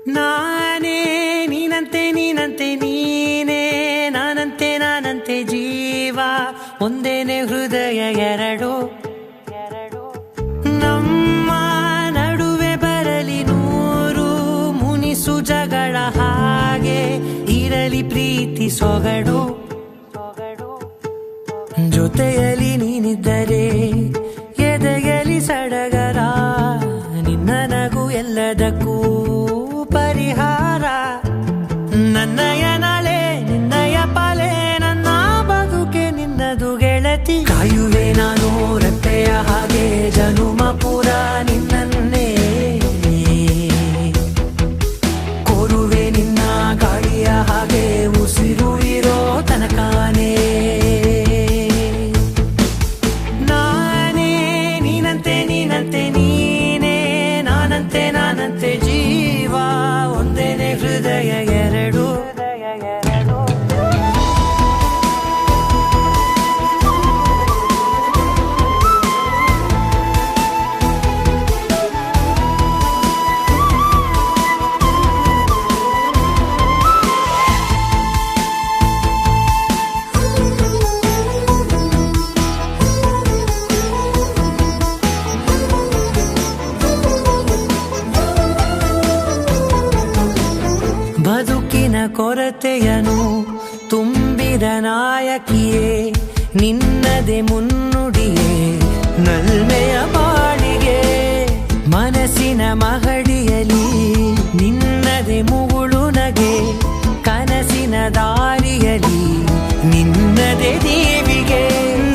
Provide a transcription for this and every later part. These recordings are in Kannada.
ನಾನೇ ನೀನಂತೆ ನೀನಂತೆ ನೀನೇ ನಾನಂತೆ ನಾನಂತೆ ಜೀವ ಒಂದೇನೆ ಹೃದಯ ಎರಡು ನಮ್ಮ ನಡುವೆ ಬರಲಿ ನೂರು ಮುನಿಸು ಜಗಳ ಹಾಗೆ ಇರಲಿ ಪ್ರೀತಿ ಸೊಗಡು ಜೊತೆಯಲ್ಲಿ ನೀನಿದ್ದರೆ ಎದೆಯಲಿ ಸಡಗರ ನಿನ್ನ ನಗು ಎಲ್ಲದಕ್ಕೂ ಪರಿಹಾರ ನನ್ನಯ ನಾಳೆ ನಿನ್ನಯ ಪಾಲೆ ನನ್ನ ಬದುಕೆ ನಿನ್ನದು ಗೆಳತಿ ಕಾಯುವೆ ನಾನು ರೆಪ್ಪೆಯ ಹಾಗೆ ಜನುಮ ಪೂರ ನಿನ್ನನ್ನೇ ಕೋರುವೆ ನಿನ್ನ ಗಾಳಿಯ ಹಾಗೆ ಉಸಿರು ಇರೋ ತನಕಾನೇ ನಾನೇ ನೀನಂತೆ ನೀನಂತೆ ನೀನೇ ನಾನಂತೆ ನಾನಂತೆ ಜೀವ ಒಂದೇನೆ ಹೃದಯ ಎರಡು ಬದುಕಿನ ಕೊರತೆಯನು ತುಂಬಿದ ನಾಯಕಿಯೇ ನಿನ್ನದೆ ಮುನ್ನುಡಿಯೇ ನಲ್ಮೆಯ ಬಾಳಿಗೆ ಮನಸ್ಸಿನ ಮಹಡಿಯಲಿ ನಿನ್ನದೆ ಮುಗುಳು ನಗೆ ಕನಸಿನ ದಾರಿಯಲಿ ನಿನ್ನದೆ ದೇವಿಗೆ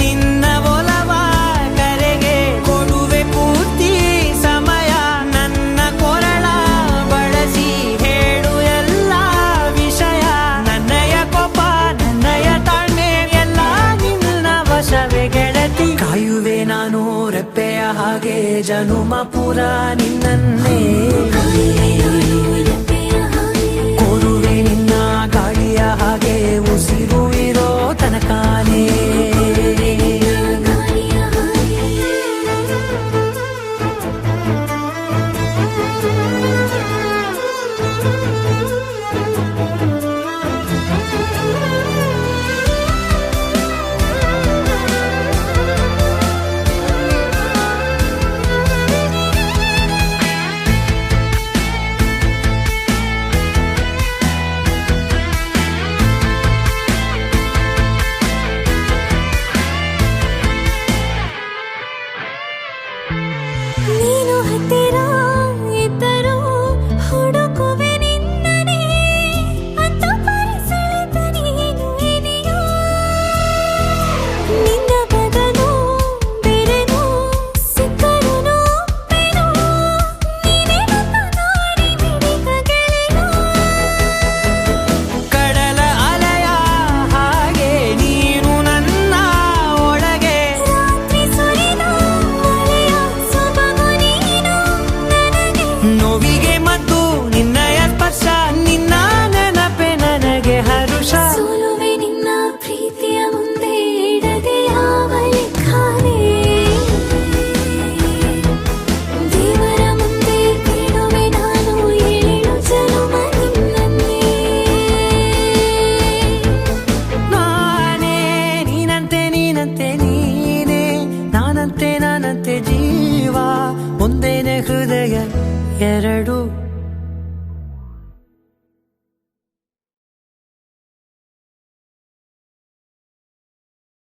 ನಿನ್ನ ಒಲವ ಕರೆಗೆ ಕೊಡುವೆ ಪೂರ್ತಿ ಸಮಯ ನನ್ನ ಕೊರಳ ಬಳಸಿ ಹೇಳು ಎಲ್ಲ ವಿಷಯ ನನ್ನಯ ಕೋಪ ನನ್ನಯ ತಾಳ್ಮೆ ಎಲ್ಲ ನಿನ್ನ ವಶವೇ ಗೆಳತಿ ಕಾಯುವೆ ನಾನು ರೆಪ್ಪೆಯ ಹಾಗೆ ಜನುಮ ಪುರ ನಿನ್ನನ್ನೇ ಕೋರುವೆ ನಿನ್ನ ಗಾಳಿಯ ಹಾಗೆ ಉಸಿರು ಇರೋ ತನಕಾನೇ ನೀನು ಹತ್ತಿರ ಇದ್ದರೂ ಹುಡುಕುವೆ ನಿನ್ನನೇ ಅಂತ ಪರಿಸೆಳೆತ ನೀನು ಇದೆಯೋ ನಿನ್ನ ಬದಲು ಬೇರೆನೋ ಸಿಕ್ಕರೂ ಒಪ್ಪೆನೋ ನೀನೇ ನನ್ನ ನಾಡಿ ಮಿಡಿತ ಗೆಳೆಯೋ ಕಡಲ ಅಲೆಯ ಹಾಗೆ ನೀನು ನನ್ನ ಒಳಗೆ ರಾತ್ರಿ ಸುರಿದ ಮಳೆಯ ಸೊಬಗು ನೀನು ನನಗೆ ನೋವಿಗೆ ಮತ್ತು ನಿನ್ನಯ ಸ್ಪರ್ಶ ನಿನ್ನ ನೆನಪೆ ನನಗೆ ಹರುಷ ಸೋಲುವೆ ನಿನ್ನ ಪ್ರೀತಿಯ ಮುಂದೆ ಇಡದೆ ಯಾವ ಲೆಕ್ಕನೇ ದೇವರ ಮುಂದೆ ಬೇಡುವೆ ನಾನು ಏಳು ಜನುಮ ನಿನ್ನನ್ನೇ ನಾನೇ ನೀನಂತೆ ನೀನಂತೆ ನೀನೇ ನಾನಂತೆ ನಾನಂತೆ ಜೀವ ಒಂದೇನೆ ಹೃದಯ ಎರಡು